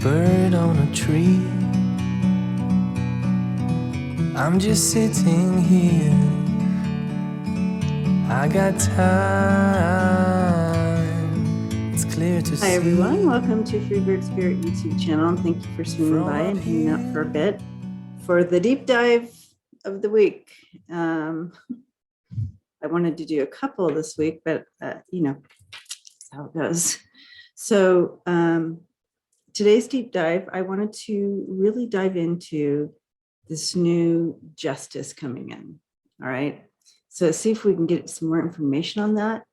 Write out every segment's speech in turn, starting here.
bird on a tree. I'm just sitting here. I got time. It's clear to see. Hi everyone, welcome to Freebird Spirit YouTube channel. Thank you for swinging by and hanging out for a bit for the deep dive of the week. I wanted to do a couple this week, but you know, that's how it goes. So today's deep dive, I wanted to really dive into this new justice coming in. All right. So see if we can get some more information on that.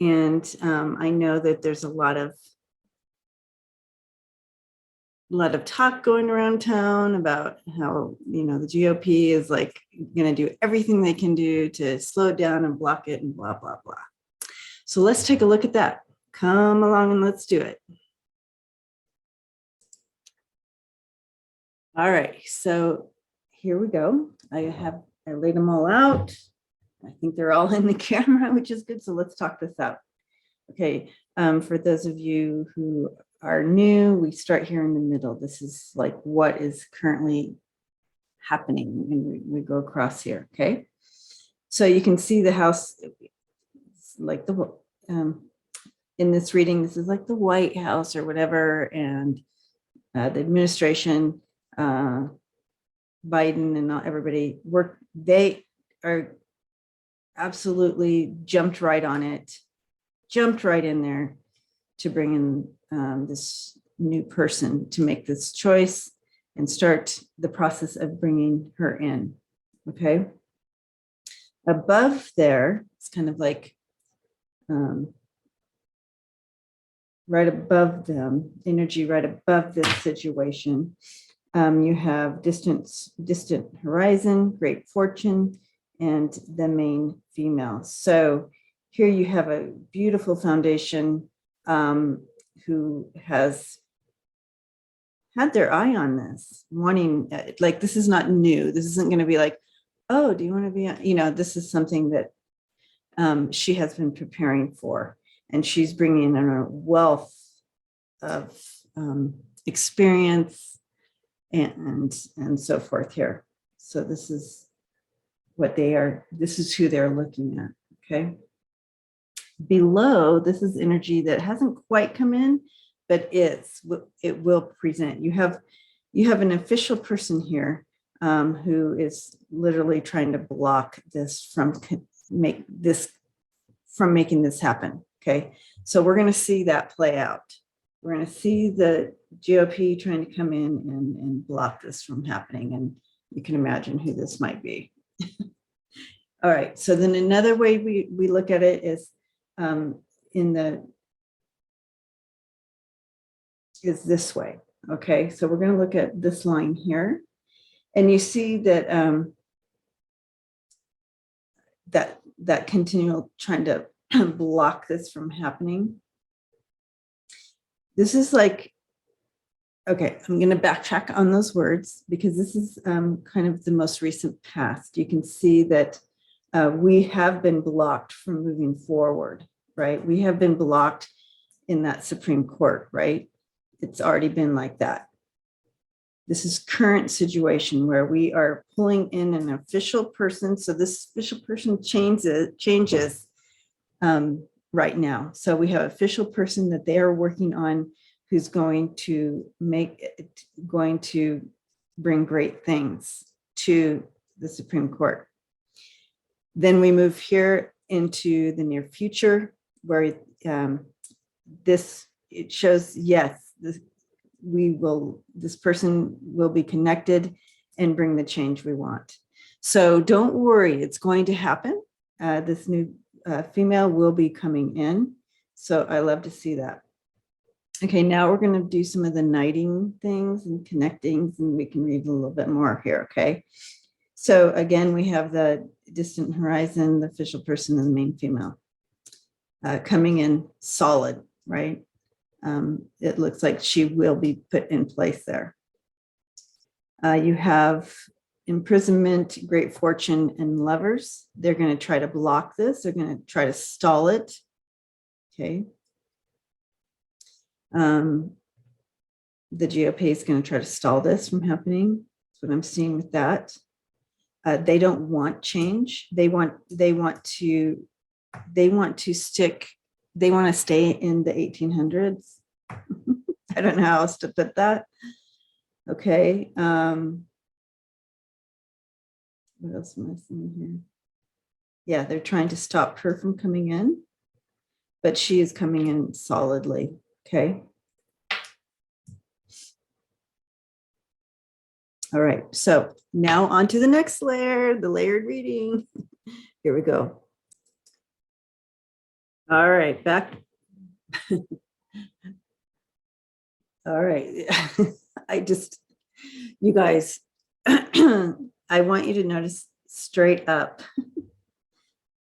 And I know that there's a lot of talk going around town about how, you know, the GOP is like going to do everything they can do to slow it down and block it and blah, blah, blah. So let's take a look at that. Come along and let's do it. All right, so here we go. I laid them all out. I think they're all in the camera, which is good. So let's talk this out. Okay, for those of you who are new, we start here in the middle. This is like what is currently happening, and we go across here. Okay, so you can see the house, like the in this reading, this is like the White House or whatever, and the administration, Biden and everybody they are absolutely jumped right on it, jumped right in there to bring in this new person to make this choice and start the process of bringing her in. Okay. Above there, it's kind of like right above them, energy right above this situation. You have distant horizon, great fortune, and the main female. So here you have a beautiful foundation who has had their eye on this, wanting, like, this is not new. This isn't going to be like, oh, do you want to be, you know, this is something that she has been preparing for, and she's bringing in a wealth of experience and so forth here. So this is what they are, this is who they're looking at. Okay. Below, this is energy that hasn't quite come in, but it will present. You have an official person here who is literally trying to block this from making this happen. Okay. So we're going to see that play out. We're going to see the GOP trying to come in and block this from happening. And you can imagine who this might be. All right. So then another way we look at it is is this way. Okay. So we're going to look at this line here. And you see that that continual trying to block this from happening. This is like, okay, I'm going to backtrack on those words because this is kind of the most recent past. You can see that we have been blocked from moving forward, right? We have been blocked in that Supreme Court, right? It's already been like that. This is current situation where we are pulling in an official person. So this official person changes right now. So we have an official person that they are working on who's going to bring great things to the Supreme Court. Then we move here into the near future where it shows, yes, this person will be connected and bring the change we want. So don't worry, it's going to happen. This new female will be coming in. So I love to see that. Okay, now we're going to do some of the knighting things and connectings, and we can read a little bit more here. Okay. So again, we have the distant horizon, the official person, and the main female coming in solid, right? It looks like she will be put in place there. You have imprisonment, great fortune, and lovers. They're going to try to block this. They're going to try to stall it. Okay. the GOP is going to try to stall this from happening. That's what I'm seeing with that. They don't want change. They want to stay in the 1800s. I don't know how else to put that. Okay. What else am I seeing here? Yeah, they're trying to stop her from coming in, but she is coming in solidly. Okay. All right. So now on to the next layer, the layered reading. Here we go. All right, back. All right. You guys, I want you to notice straight up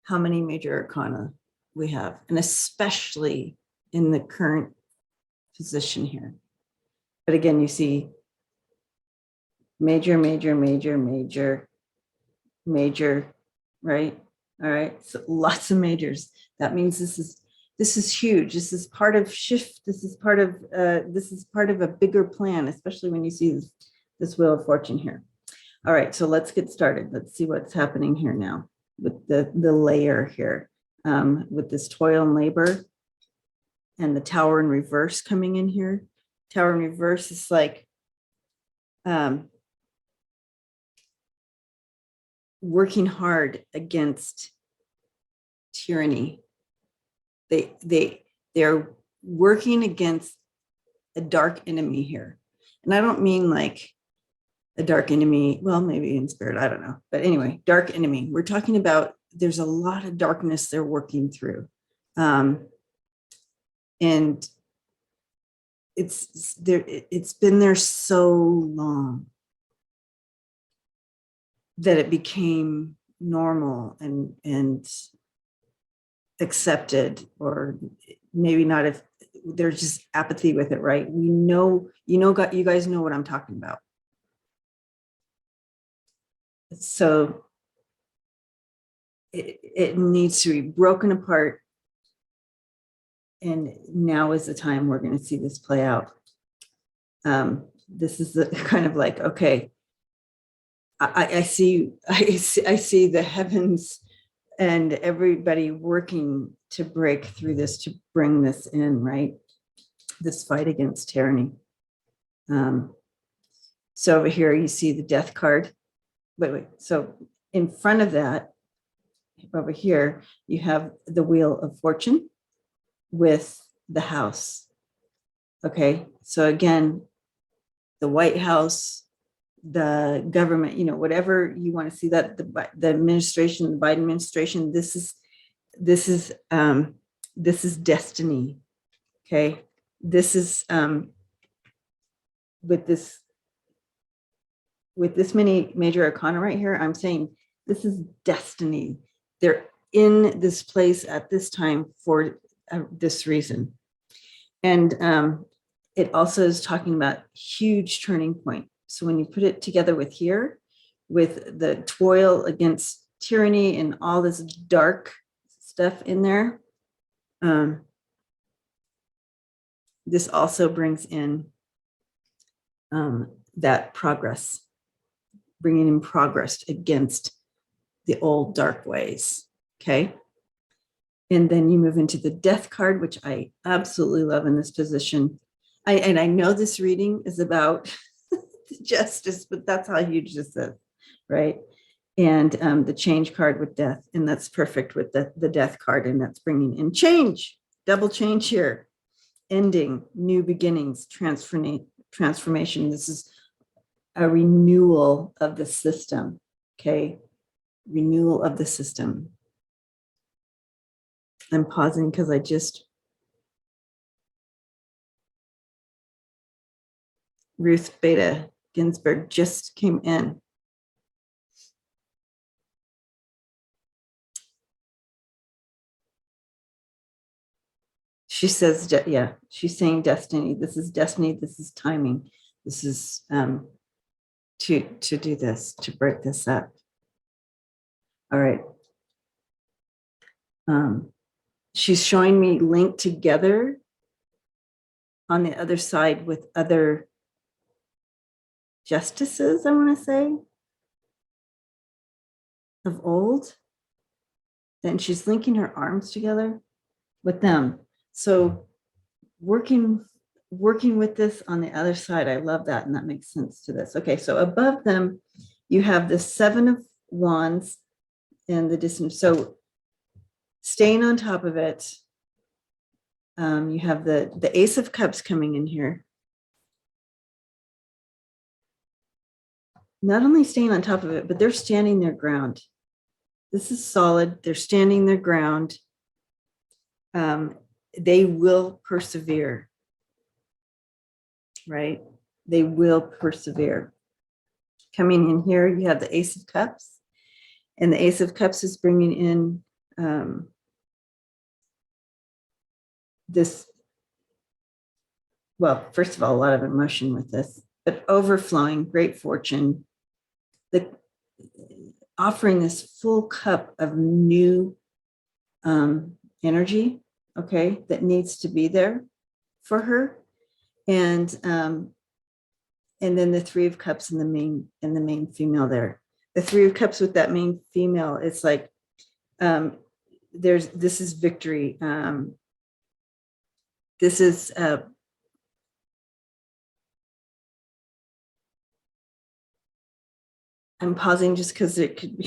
how many major arcana we have, and especially in the current position here. But again, you see major, major, major, major, major, right? All right. So lots of majors. That means this is huge. This is part of shift. This is part of a bigger plan, especially when you see this Wheel of Fortune here. All right, so let's get started. Let's see what's happening here now with the layer here, with this toil and labor and the Tower in reverse coming in here. Tower in reverse is like working hard against tyranny. They're working against a dark enemy here. And I don't mean like a dark enemy, well, maybe in spirit, I don't know. But anyway, dark enemy. We're talking about there's a lot of darkness they're working through. And it's been there so long that it became normal and accepted, or maybe not, if there's just apathy with it, right? You guys know what I'm talking about. So it needs to be broken apart. And now is the time we're going to see this play out. This is the kind of like, okay, I see the heavens and everybody working to break through this, to bring this in, right? This fight against tyranny. So over here, you see the death card. Wait. So in front of that, over here, you have the Wheel of Fortune with the house. Okay. So again, the White House, the government, whatever you want to see, that the administration, the Biden administration, this is destiny. Okay. This is with this many major arcana right here, I'm saying this is destiny. They're in this place at this time for this reason. And it also is talking about huge turning point. So when you put it together with here, with the toil against tyranny and all this dark stuff in there, this also brings in that progress, bringing in progress against the old dark ways. Okay. And then you move into the death card, which I absolutely love in this position. I know this reading is about justice, but that's how huge this is, right? And the change card with death, and that's perfect with the death card, and that's bringing in change, double change here, ending, new beginnings, transformation. This is a renewal of the system, okay? Renewal of the system. I'm pausing because Ruth Bader Ginsburg just came in. She says, yeah, she's saying destiny. This is destiny. This is timing. This is to do this, to break this up. All right. She's showing me linked together on the other side with other justices, I want to say, of old. Then she's linking her arms together with them. So working with this on the other side, I love that, and that makes sense to this. Okay, so above them, you have the 7 of Wands and the distance. So staying on top of it, you have the Ace of Cups coming in here. Not only staying on top of it, but they're standing their ground. This is solid. They're standing their ground. They will persevere, right? They will persevere. Coming in here, you have the Ace of Cups, and the Ace of Cups is bringing in this, well, first of all, a lot of emotion with this, but overflowing, great fortune, offering this full cup of new energy, okay, that needs to be there for her. And then the 3 of Cups in the main female there. The 3 of Cups with that main female, it's like this is victory. This is I'm pausing just because it could be,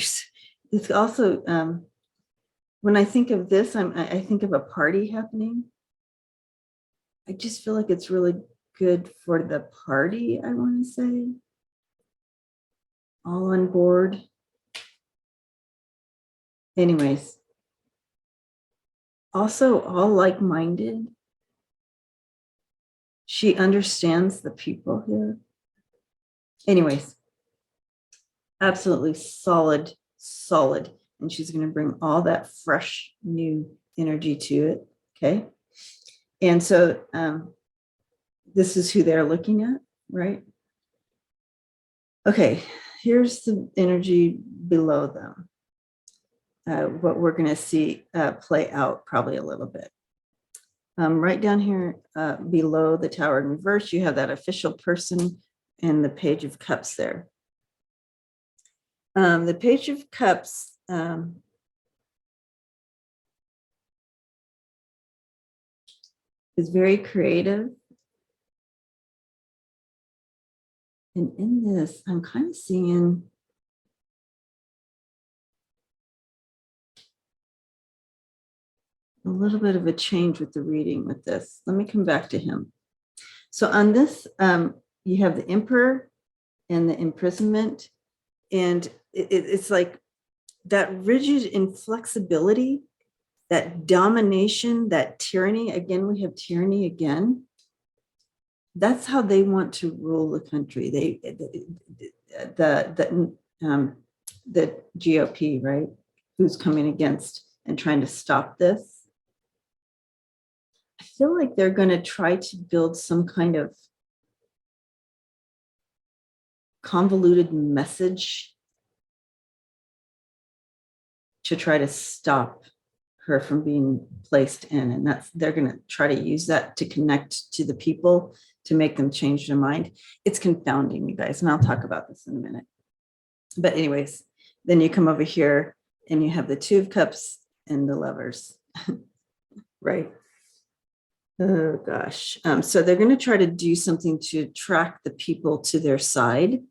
it's also when I think of this, I think of a party happening. I just feel like it's really good for the party, I want to say. All on board. Anyways. Also all like-minded. She understands the people here. Anyways. Absolutely solid. And she's going to bring all that fresh new energy to it. Okay. And so this is who they're looking at, right? Okay, here's the energy below them. What we're going to see play out probably a little bit. Right down here below the Tower in reverse, you have that official person and the Page of Cups there. The Page of Cups is very creative. And in this, I'm kind of seeing a little bit of a change with the reading with this. Let me come back to him. So on this, you have the Emperor and the imprisonment. And it's like that rigid inflexibility, that domination, that tyranny. Again, we have tyranny again. That's how they want to rule the country. The GOP, right? Who's coming against and trying to stop this. I feel like they're going to try to build some kind of convoluted message to try to stop her from being placed in. And they're going to try to use that to connect to the people to make them change their mind. It's confounding, you guys, and I'll talk about this in a minute. But anyways, then you come over here and you have the 2 of Cups and the Lovers, right? Oh gosh. So they're going to try to do something to attract the people to their side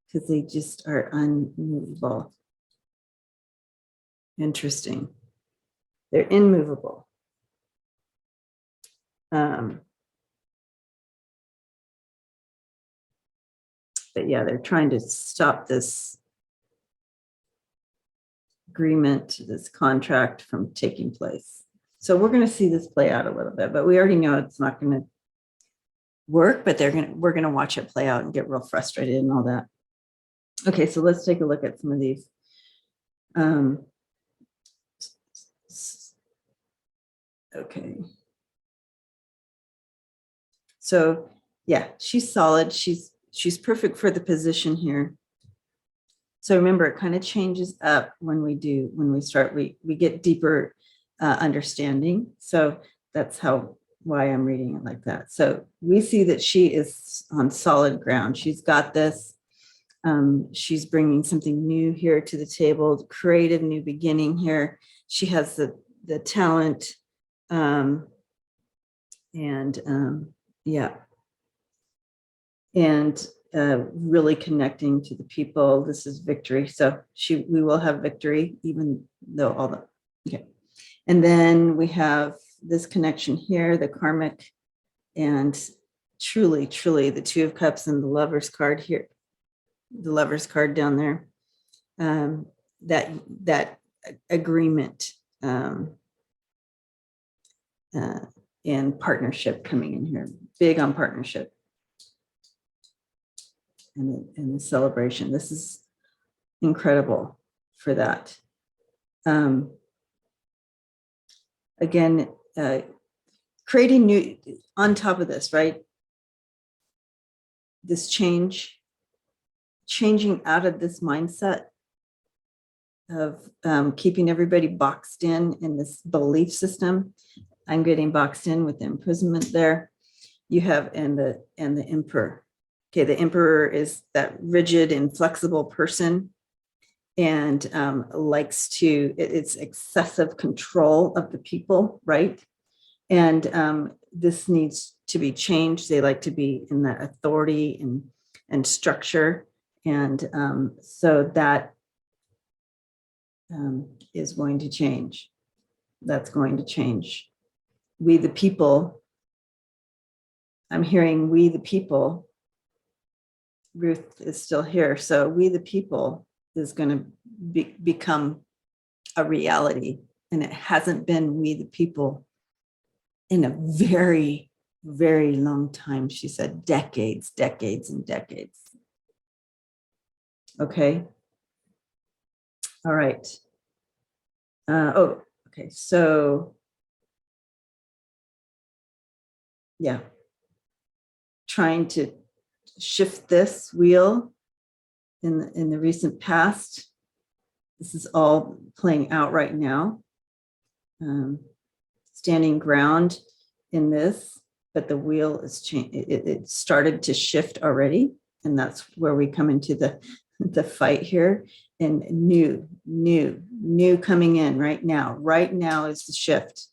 because they just are unmovable. Interesting. They're immovable. But yeah, they're trying to stop this agreement, this contract from taking place. So we're going to see this play out a little bit, but we already know it's not going to work, but we're going to watch it play out and get real frustrated and all that. Okay, so let's take a look at some of these. Okay. So yeah, she's solid. She's perfect for the position here. So remember, it kind of changes up when we get deeper understanding. So that's why I'm reading it like that. So we see that she is on solid ground. She's got this. She's bringing something new here to the table, creative new beginning here. She has the talent, yeah, and really connecting to the people. This is victory. So we will have victory, even though all the, okay. And then we have this connection here, the karmic, and truly, truly the Two of Cups and the Lover's card here, the Lover's card down there. That agreement and partnership coming in here, big on partnership. And the celebration. This is incredible for that. Again, creating new, on top of this, right? This changing out of this mindset of keeping everybody boxed in this belief system. I'm getting boxed in with the imprisonment there. You have, and the emperor. Okay, the emperor is that rigid, inflexible person and likes to, it's excessive control of the people, right? And this needs to be changed. They like to be in that authority and structure. And so that is going to change. That's going to change. We the people, I'm hearing we the people. Ruth is still here. So we the people is going to become a reality. And it hasn't been we the people in a very, very long time. She said decades, decades and decades. Okay. All right. Okay. So yeah, trying to shift this wheel in the recent past. This is all playing out right now. Standing ground in this, but the wheel is changed. It started to shift already, and that's where we come into the fight here. And new coming in right now. Right now is the shift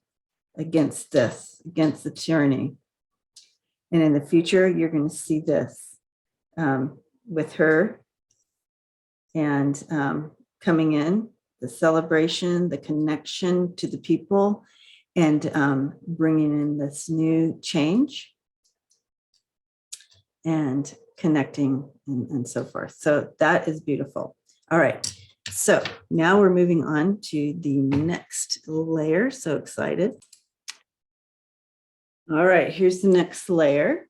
against this, against the tyranny. And in the future, you're going to see this with her and coming in, the celebration, the connection to the people, and bringing in this new change and connecting and so forth. So that is beautiful. All right. So now we're moving on to the next layer. So excited. All right, here's the next layer.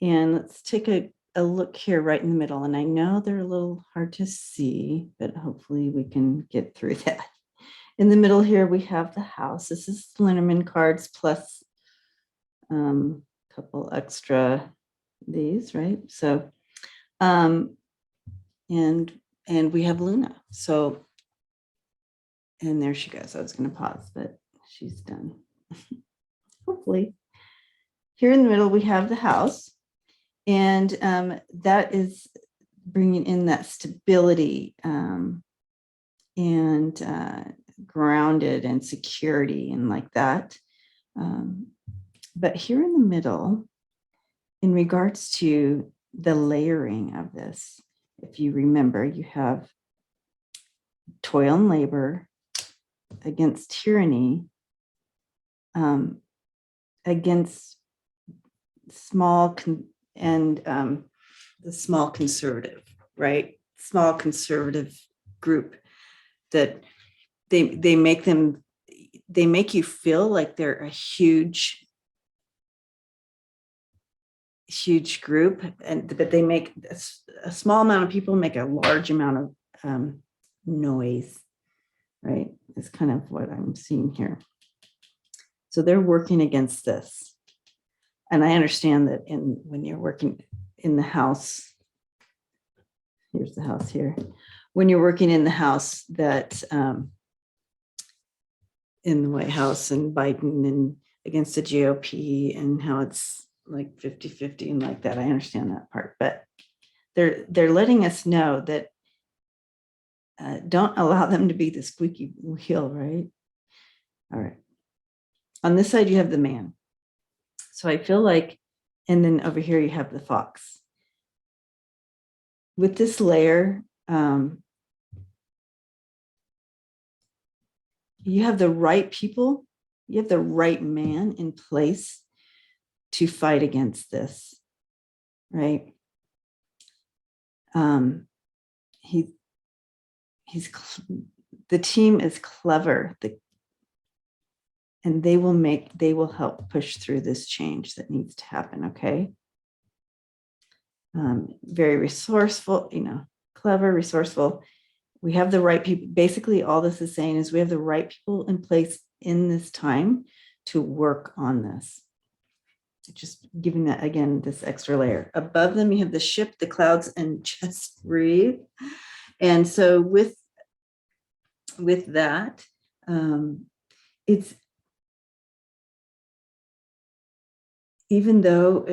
And let's take a look here right in the middle. And I know they're a little hard to see, but hopefully we can get through that. In the middle here, we have the house. This is Lenormand cards plus a couple extra these, right? So, and we have Luna. So, and there she goes. I was going to pause, but she's done. Hopefully. Here in the middle, we have the house. And that is bringing in that stability and grounded and security and like that. But here in the middle, in regards to the layering of this, if you remember, you have toil and labor against tyranny, against small the small conservative, right? Small conservative group that they make you feel like they're a huge group, but they make a small amount of people make a large amount of noise, right? It's kind of what I'm seeing here. So they're working against this. And I understand that when you're working in the house, here's the house here. When you're working in the house that in the White House and Biden and against the GOP and how it's like 50-50 and like that. I understand that part, but they're letting us know that don't allow them to be the squeaky wheel, right? All right. On this side, you have the man. So I feel like, and then over here you have the fox. With this layer, you have the right people, you have the right man in place to fight against this, right? The team is clever, and they will help push through this change that needs to happen, okay? Very resourceful, clever, resourceful. We have the right people. Basically, all this is saying is we have the right people in place in this time to work on this. Just giving that, again, this extra layer. Above them, you have the ship, the clouds, and just breathe. And so with that, it's, even though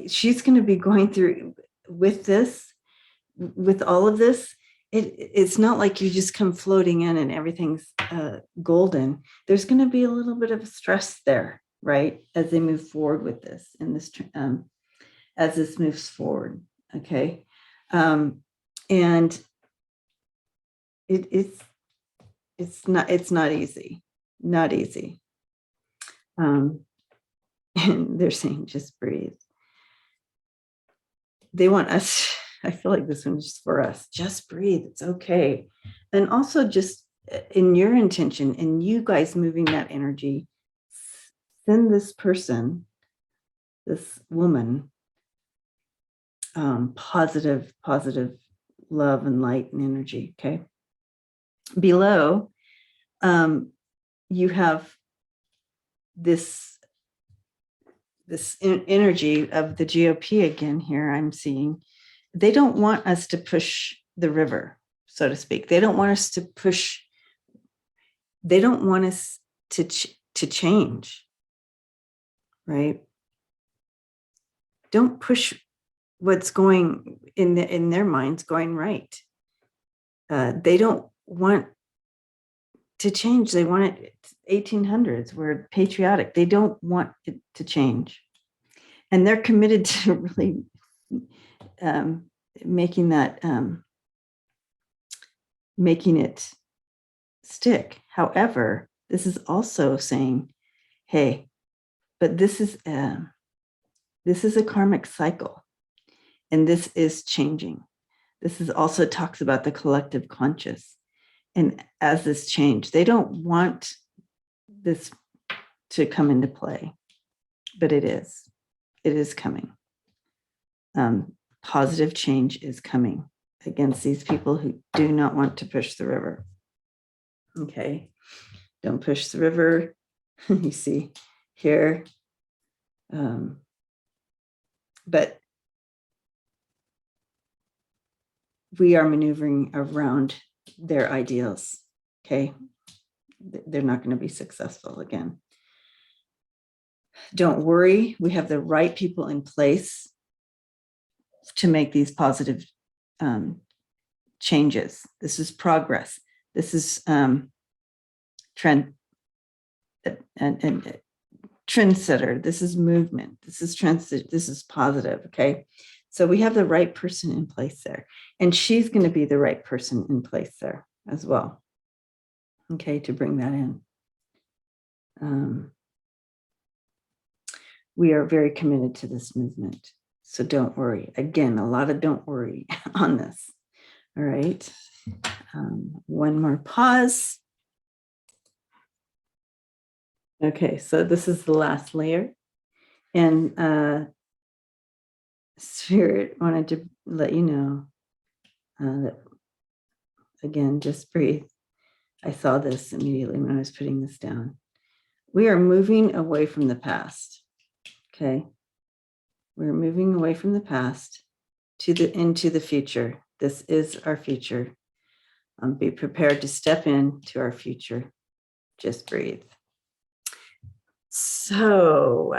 she's going to be going through with all of this, it's not like you just come floating in and everything's golden. There's going to be a little bit of stress there, right? As they move forward with this, and this, as this moves forward. Okay. And it's not easy, not easy. And they're saying, just breathe. They want us, I feel like this one's just for us. Just breathe. It's okay. And also just in your intention and you guys moving that energy, send this person, this woman, positive love and light and energy. Okay. Below, you have this energy of the GOP again here. I'm seeing they don't want us to push the river, so to speak. They don't want us to push. They don't want us to change, right? Don't push what's going in their minds going right. They don't want to change. They want it 1800s. We're patriotic. They don't want it to change. And they're committed to really making it stick. However, this is also saying, hey, but this is a karmic cycle, and this is changing. This is also talks about the collective conscious. And as this change, they don't want this to come into play, but it is coming. Positive change is coming against these people who do not want to push the river. Okay. Don't push the river. You see here. But we are maneuvering around their ideals. Okay. They're not going to be successful again. Don't worry. We have the right people in place to make these positive changes. This is progress. This is trend and trendsetter. This is movement. This is transit. This is positive. Okay. So we have the right person in place there, and she's going to be the right person in place there as well. Okay. To bring that in. We are very committed to this movement. So don't worry. Again, a lot of don't worry on this. All right. One more pause. Okay, so this is the last layer. And Spirit wanted to let you know that, again, just breathe. I saw this immediately when I was putting this down. We are moving away from the past. Okay. We're moving away from the past into the future. This is our future. Be prepared to step into our future. Just breathe. So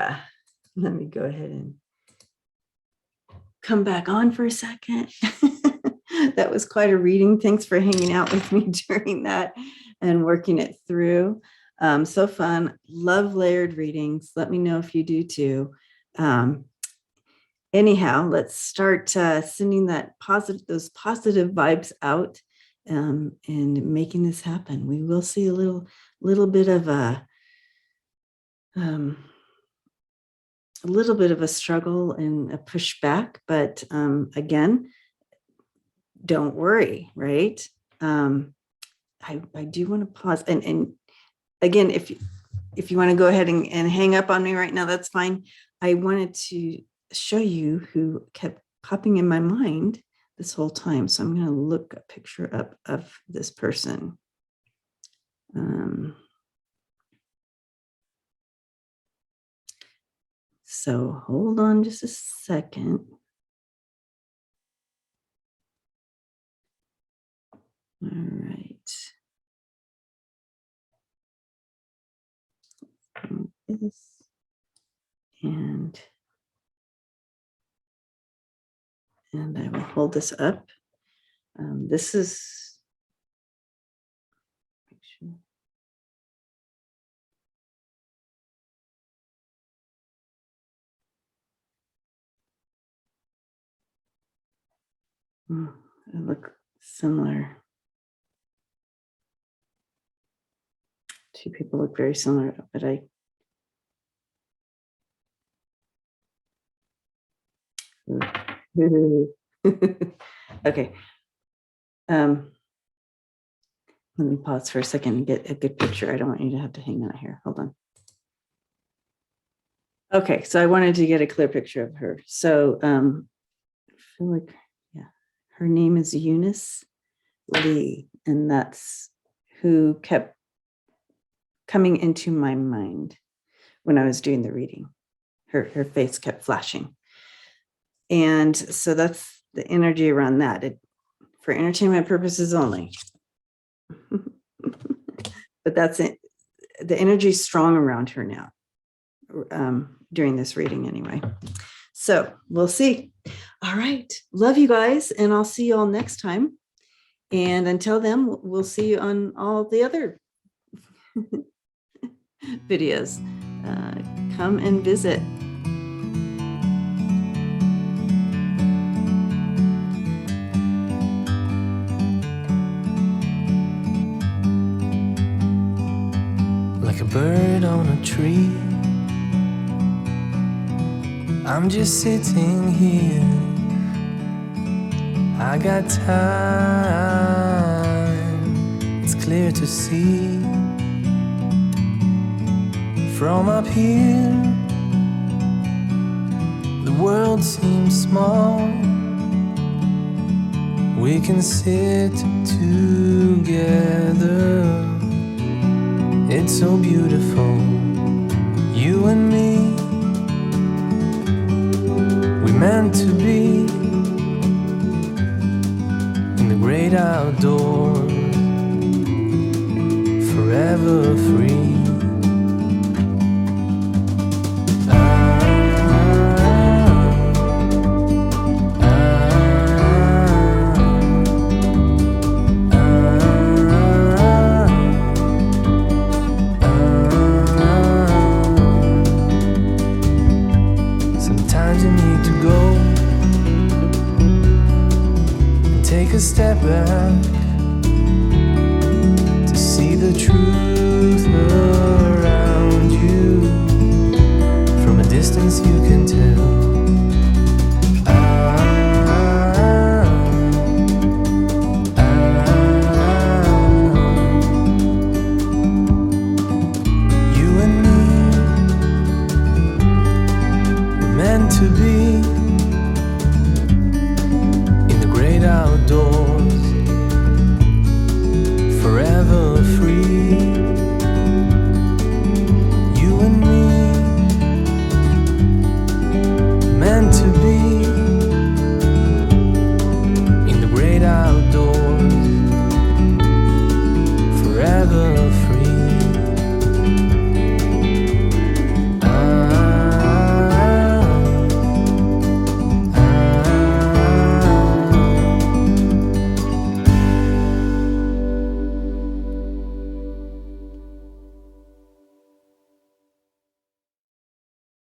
let me go ahead and come back on for a second. That was quite a reading. Thanks for hanging out with me during that and working it through. So fun. Love layered readings. Let me know if you do too. Anyhow, let's start sending those positive vibes out and making this happen. We will see a little bit of a struggle and a pushback, but again, don't worry, right? I do want to pause and again, if you want to go ahead and hang up on me right now, that's fine. I wanted to show you who kept popping in my mind this whole time. So I'm going to look a picture up of this person. So hold on just a second. All right. This and I will hold this up. This is they look similar. Two people look very similar, but okay. Let me pause for a second and get a good picture. I don't want you to have to hang out here. Hold on. Okay, so I wanted to get a clear picture of her. So I feel like, yeah, her name is Eunice Lee, and that's who kept coming into my mind when I was doing the reading. Her face kept flashing. And so that's the energy around that. For entertainment purposes only. But that's it. The energy is strong around her now, during this reading anyway. So we'll see. All right. Love you guys. And I'll see you all next time. And until then, we'll see you on all the other videos. Come and visit. Like a bird on a tree, I'm just sitting here. I got time, it's clear to see. From up here, the world seems small. We can sit together. It's so beautiful, you and me. We meant to be in the great outdoors, forever free. A step back to see the truth around you. From a distance you can tell. You and me, we're meant to be